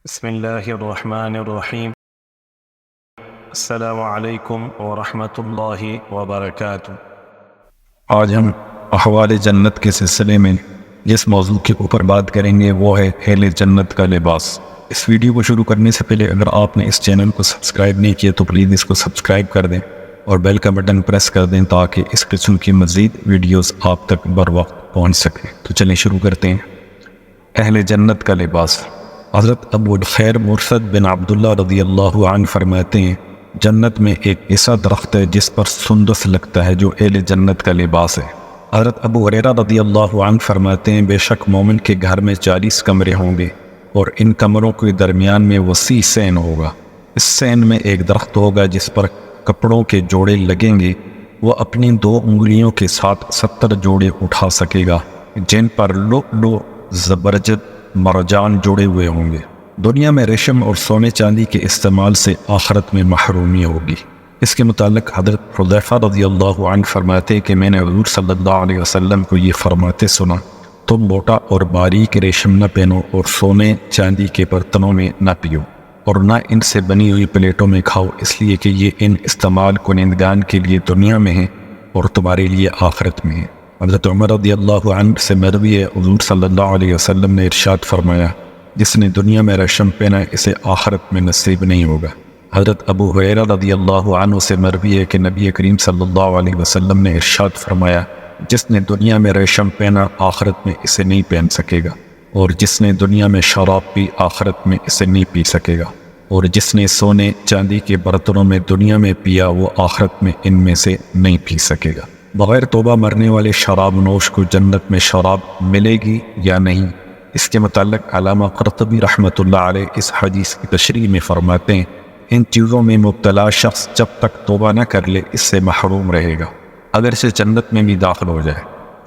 بسم اللہ الرحمن الرحیم۔ السلام علیکم ورحمۃ اللہ وبرکاتہ۔ آج ہم احوال جنت کے سلسلے میں جس موضوع کے اوپر بات کریں گے وہ ہے اہل جنت کا لباس۔ اس ویڈیو کو شروع کرنے سے پہلے اگر آپ نے اس چینل کو سبسکرائب نہیں کیا تو پلیز اس کو سبسکرائب کر دیں اور بیل کا بٹن پریس کر دیں تاکہ اس قسم کی مزید ویڈیوز آپ تک بر وقت پہنچ سکیں۔ تو چلیں شروع کرتے ہیں۔ اہل جنت کا لباس۔ حضرت ابو الخیر مرشد بن عبداللہ رضی اللہ عنہ فرماتے ہیں، جنت میں ایک ایسا درخت ہے جس پر سندس لگتا ہے جو اہل جنت کا لباس ہے۔ حضرت ابو ہریرہ رضی اللہ عنہ فرماتے ہیں، بے شک مومن کے گھر میں 40 کمرے ہوں گے اور ان کمروں کے درمیان میں وسیع سین ہوگا۔ اس سین میں ایک درخت ہوگا جس پر کپڑوں کے جوڑے لگیں گے، وہ اپنی 2 انگلیوں کے ساتھ 70 جوڑے اٹھا سکے گا جن پر لؤلؤ، زبرجد، مرجان جڑے ہوئے ہوں گے۔ دنیا میں ریشم اور سونے چاندی کے استعمال سے آخرت میں محرومی ہوگی۔ اس کے متعلق حضرت حذیفہ رضی اللہ عنہ فرماتے کہ میں نے حضور صلی اللہ علیہ وسلم کو یہ فرماتے سنا، تم موٹا اور باریک ریشم نہ پہنو اور سونے چاندی کے برتنوں میں نہ پیو اور نہ ان سے بنی ہوئی پلیٹوں میں کھاؤ، اس لیے کہ یہ ان استعمال کنندگان کے لیے دنیا میں ہیں اور تمہارے لیے آخرت میں ہیں۔ حضرت عمر رضی اللہ عنہ سے مروی ہے، حضور صلی اللہ علیہ وسلم نے ارشاد فرمایا، جس نے دنیا میں ریشم پہنا اسے آخرت میں نصیب نہیں ہوگا۔ حضرت ابو ہریرہ رضی اللہ عنہ سے مروی ہے کہ نبی کریم صلی اللہ علیہ وسلم نے ارشاد فرمایا، جس نے دنیا میں ریشم پہنا آخرت میں اسے نہیں پہن سکے گا، اور جس نے دنیا میں شراب پی آخرت میں اسے نہیں پی سکے گا، اور جس نے سونے چاندی کے برتنوں میں دنیا میں پیا وہ آخرت میں ان میں سے نہیں پی سکے گا۔ بغیر توبہ مرنے والے شراب نوش کو جنت میں شراب ملے گی یا نہیں؟ اس کے متعلق علامہ قرطبی رحمۃ اللہ علیہ اس حدیث کی تشریح میں فرماتے ہیں، ان چیزوں میں مبتلا شخص جب تک توبہ نہ کر لے اس سے محروم رہے گا اگرچہ جنت میں بھی داخل ہو جائے،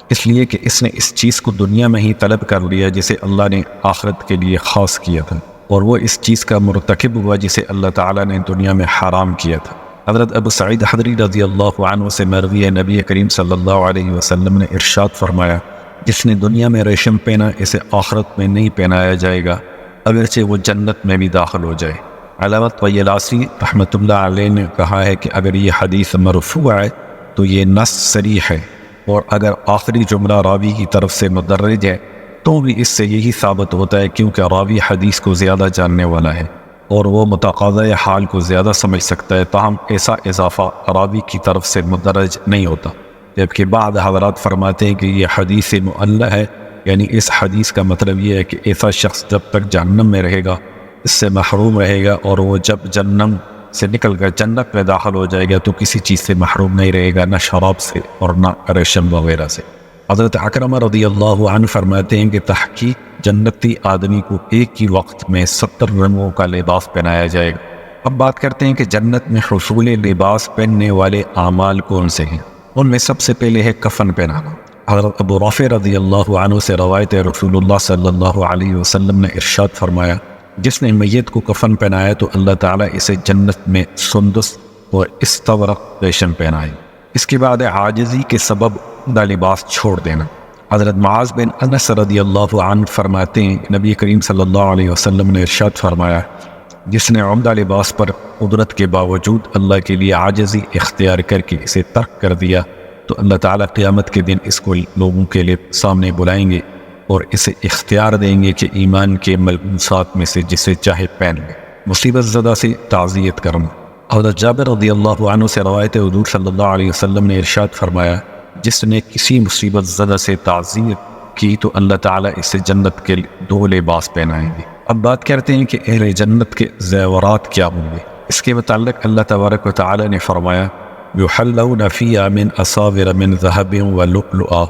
اس لیے کہ اس نے اس چیز کو دنیا میں ہی طلب کر لیا جسے اللہ نے آخرت کے لیے خاص کیا تھا، اور وہ اس چیز کا مرتکب ہوا جسے اللہ تعالیٰ نے دنیا میں حرام کیا تھا۔ حضرت ابو سعید خدری رضی اللہ عنہ سے مروی ہے، نبی کریم صلی اللہ علیہ وسلم نے ارشاد فرمایا، جس نے دنیا میں ریشم پہنا اسے آخرت میں نہیں پہنایا جائے گا اگرچہ وہ جنت میں بھی داخل ہو جائے۔ علامہ طیالسی رحمۃ اللہ علیہ نے کہا ہے کہ اگر یہ حدیث مرفوع ہے تو یہ نص صریح ہے، اور اگر آخری جملہ راوی کی طرف سے مدرج ہے تو بھی اس سے یہی ثابت ہوتا ہے، کیونکہ راوی حدیث کو زیادہ جاننے والا ہے اور وہ متقاضۂ حال کو زیادہ سمجھ سکتا ہے، تاہم ایسا اضافہ راوی کی طرف سے مدرج نہیں ہوتا۔ جبکہ بعض حضرات فرماتے ہیں کہ یہ حدیث معلّہ ہے، یعنی اس حدیث کا مطلب یہ ہے کہ ایسا شخص جب تک جہنم میں رہے گا اس سے محروم رہے گا، اور وہ جب جہنم سے نکل کر جنت میں داخل ہو جائے گا تو کسی چیز سے محروم نہیں رہے گا، نہ شراب سے اور نہ ریشم وغیرہ سے۔ حضرت اکرمہ رضی اللہ عنہ فرماتے ہیں کہ تحقیق جنتی آدمی کو ایک ہی وقت میں 70 رنگوں کا لباس پہنایا جائے گا۔ اب بات کرتے ہیں کہ جنت میں حصول لباس پہننے والے اعمال کون سے ہیں۔ ان میں سب سے پہلے ہے کفن پہنانا۔ حضرت ابو رافع رضی اللہ عنہ سے روایت ہے، رسول اللہ صلی اللہ علیہ وسلم نے ارشاد فرمایا، جس نے میت کو کفن پہنایا تو اللہ تعالیٰ اسے جنت میں سندس اور استبرق ریشم پہنائے۔ اس کے بعد عاجزی کے سبب دا لباس چھوڑ دینا۔ حضرت معاذ بن انس رضی اللہ عنہ فرماتے ہیں، نبی کریم صلی اللہ علیہ وسلم نے ارشاد فرمایا، جس نے عمدہ لباس پر قدرت کے باوجود اللہ کے لیے عاجزی اختیار کر کے اسے ترک کر دیا تو اللہ تعالیٰ قیامت کے دن اس کو لوگوں کے لیے سامنے بلائیں گے اور اسے اختیار دیں گے کہ ایمان کے ملبوسات میں سے جسے چاہے پہن لے۔ مصیبت زدہ سے تعزیت کرنا۔ حضرت جابر رضی اللہ عنہ سے روایت حضور صلی اللہ علیہ وسلم نے ارشاد فرمایا، جس نے کسی مصیبت زدہ سے تعزیت کی تو اللہ تعالیٰ اسے جنت کے 2 لباس پہنائیں گے۔ اب بات کرتے ہیں کہ اہل جنت کے زیورات کیا ہوں گے۔ اس کے متعلق اللہ تبارک و تعالیٰ نے فرمایا، یحلون فیہا من اساور من ذہب ولؤلؤا،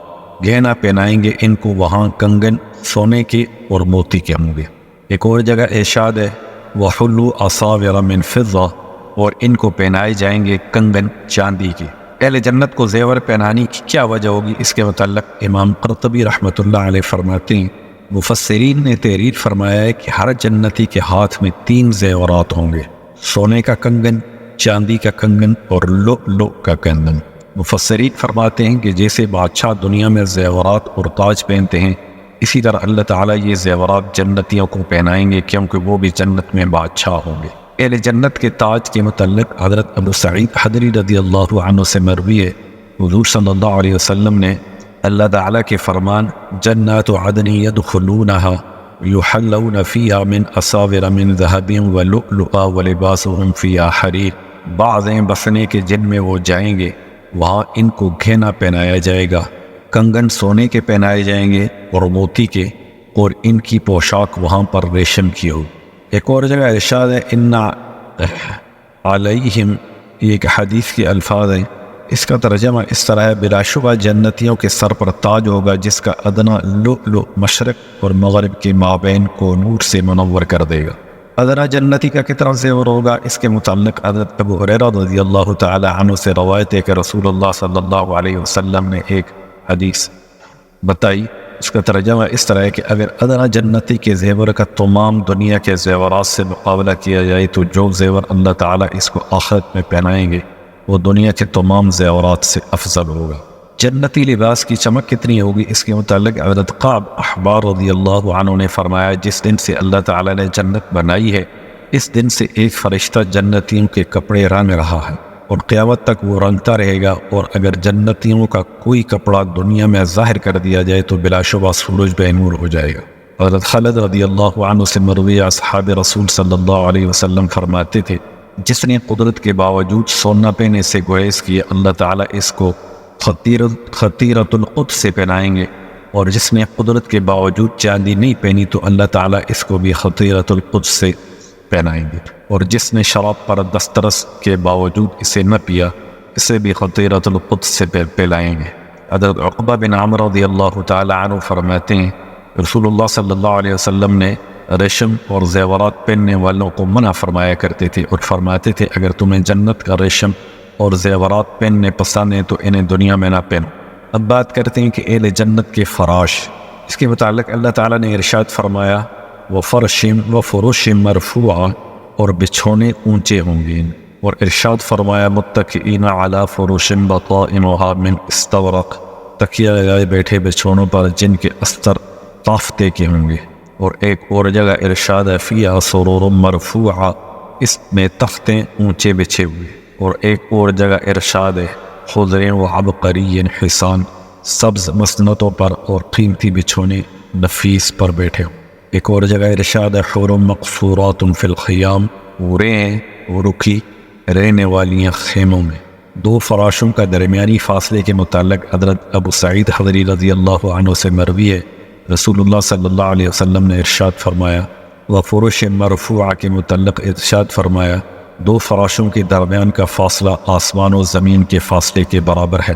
گہنا پہنائیں گے ان کو وہاں کنگن سونے کے اور موتی کے ہوں گے۔ ایک اور جگہ ارشاد ہے، وحلوا اساور من فضہ، اور ان کو پہنائے جائیں گے کنگن چاندی کے۔ اہل جنت کو زیور پہنانے کی کیا وجہ ہوگی؟ اس کے متعلق امام قرطبی رحمۃ اللہ علیہ فرماتے ہیں، مفسرین نے تحریر فرمایا ہے کہ ہر جنتی کے ہاتھ میں 3 زیورات ہوں گے، سونے کا کنگن، چاندی کا کنگن اور لؤلؤ کا کنگن۔ مفسرین فرماتے ہیں کہ جیسے بادشاہ دنیا میں زیورات اور تاج پہنتے ہیں، اسی طرح اللہ تعالیٰ یہ زیورات جنتیوں کو پہنائیں گے کیونکہ وہ بھی جنت میں بادشاہ ہوں گے۔ اہل جنت کے تاج کے متعلق حضرت ابو سعید خدری رضی اللہ عنہ سے مروی ہے، حضور صلی اللہ علیہ وسلم نے اللہ تعالیٰ کے فرمان جنات عدن يدخلونها يحلون فيها من أساور من ذهب ولؤلؤا ولباسهم فيها حرير، بعضیں بسنے کے جن میں وہ جائیں گے وہاں ان کو گھینا پہنایا جائے گا، کنگن سونے کے پہنائے جائیں گے اور موتی کے، اور ان کی پوشاک وہاں پر ریشم کی ہو۔ ایک اور جگہ ارشاد ہے ان علیہم، یہ ایک حدیث کے الفاظ ہیں، اس کا ترجمہ اس طرح ہے بلا شبہ جنتیوں کے سر پر تاج ہوگا جس کا ادنا لؤلؤ مشرق اور مغرب کے مابین کو نور سے منور کر دے گا۔ ادنا جنتی کا کتنا زیور ہوگا، اس کے متعلق حضرت ابو ہریرہ رضی اللہ تعالی عنہ سے روایت ہے کہ رسول اللہ صلی اللہ علیہ وسلم نے ایک حدیث بتائی، اس کا ترجمہ اس طرح ہے کہ اگر ادنا جنتی کے زیور کا تمام دنیا کے زیورات سے مقابلہ کیا جائے تو جو زیور اللہ تعالیٰ اس کو آخرت میں پہنائیں گے وہ دنیا کے تمام زیورات سے افضل ہوگا۔ جنتی لباس کی چمک کتنی ہوگی، اس کے متعلق حضرت قعب احبار رضی اللہ عنہ نے فرمایا جس دن سے اللہ تعالیٰ نے جنت بنائی ہے اس دن سے ایک فرشتہ جنتیوں کے کپڑے رنگ رہا ہے اور قیامت تک وہ رنگتا رہے گا، اور اگر جنتیوں کا کوئی کپڑا دنیا میں ظاہر کر دیا جائے تو بلا شبہ سورج بے نور ہو جائے گا۔ حضرت خالد رضی اللہ عنہ سے مروی اصحاب رسول صلی اللہ علیہ وسلم فرماتے تھے جس نے قدرت کے باوجود سونا پہنے سے گریز کیے اللہ تعالیٰ اس کو خطیرۃ القدس سے پہنائیں گے، اور جس نے قدرت کے باوجود چاندی نہیں پہنی تو اللہ تعالیٰ اس کو بھی خطیرۃ القدس سے پہنائیں گے، اور جس نے شراب پر دسترس کے باوجود اسے نہ پیا اسے بھی خطیرۃ القدس سے پہلائیں گے۔ حضرت عقبہ بن عامر رضی اللہ تعالی عنہ فرماتے ہیں رسول اللہ صلی اللہ علیہ وسلم نے ریشم اور زیورات پہننے والوں کو منع فرمایا کرتے تھے اور فرماتے تھے اگر تمہیں جنت کا ریشم اور زیورات پہننے پسند ہیں تو انہیں دنیا میں نہ پہنو۔ اب بات کرتے ہیں کہ اہل جنت کے فراش، اس کے متعلق اللہ تعالیٰ نے ارشاد فرمایا وفرش مرفوعہ، اور بچھونے اونچے ہوں گے، اور ارشاد فرمایا متکئین علی فرش بطائنها من استبرق، تکیہ لگائے بیٹھے بچھونوں پر جن کے استر تافتے کے ہوں گے۔ اور ایک اور جگہ ارشاد ہے فیہا سرور مرفوعہ، اس میں تختیں اونچے بچھے ہوئے، اور ایک اور جگہ ارشاد ہے خضر و عبقری حسان، سبز مسندوں پر اور قیمتی بچھونے نفیس پر بیٹھے ہوں۔ ایک اور جگہ ارشاد ہے حور مقصورات فی الخیام، ہیں وہ رکی رہنے والی خیموں میں۔ دو فراشوں کا درمیانی فاصلے کے متعلق حضرت ابو سعید خدری رضی اللہ عنہ سے مروی ہے رسول اللہ صلی اللہ علیہ وسلم نے ارشاد فرمایا وفرش مرفوعہ کے متعلق ارشاد فرمایا دو فراشوں کے درمیان کا فاصلہ آسمان و زمین کے فاصلے کے برابر ہے۔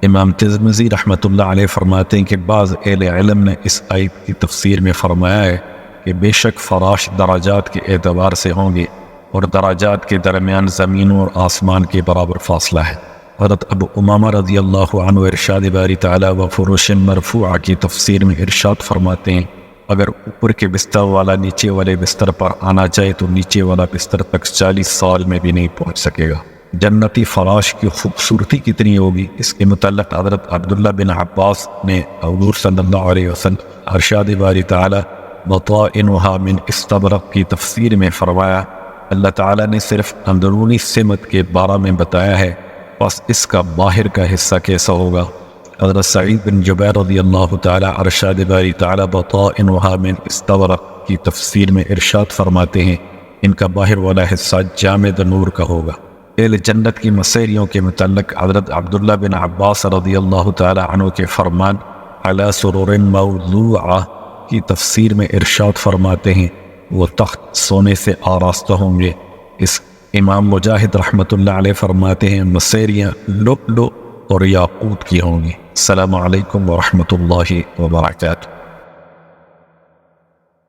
امام ترمذی رحمۃ اللہ علیہ فرماتے ہیں کہ بعض اہل علم نے اس آیت کی تفسیر میں فرمایا ہے کہ بے شک فراش درجات کے اعتبار سے ہوں گے اور درجات کے درمیان زمین اور آسمان کے برابر فاصلہ ہے۔ حضرت ابو امامہ رضی اللہ عنہ ارشاد باری تعالی و فرش مرفوعہ کی تفسیر میں ارشاد فرماتے ہیں اگر اوپر کے بستر والا نیچے والے بستر پر آنا چاہے تو نیچے والا بستر تک 40 سال میں بھی نہیں پہنچ سکے گا۔ جنتی فراش کی خوبصورتی کتنی ہوگی، اس کے متعلق حضرت عبداللہ بن عباس نے حضور صلی اللہ علیہ وسلم ارشاد باری تعالی بطائنها من استبرق کی تفسیر میں فرمایا اللہ تعالیٰ نے صرف اندرونی سمت کے بارے میں بتایا ہے، بس اس کا باہر کا حصہ کیسا ہوگا۔ حضرت سعید بن جبیر رضی اللہ تعالیٰ ارشاد باری تعالیٰ بطائنها من استبرق کی تفسیر میں ارشاد فرماتے ہیں ان کا باہر والا حصہ جامد نور کا ہوگا۔ اہل جنت کی مسیریوں کے متعلق حضرت عبداللہ بن عباس رضی اللہ تعالیٰ عنہ کے فرمان علی سرور موضوعہ کی تفسیر میں ارشاد فرماتے ہیں وہ تخت سونے سے آراستہ ہوں گے۔ اس امام مجاہد رحمۃ اللہ علیہ فرماتے ہیں مسیریاں لؤلؤ اور یاقوت کی ہوں گی۔ السلام علیکم ورحمۃ اللہ وبرکاتہ۔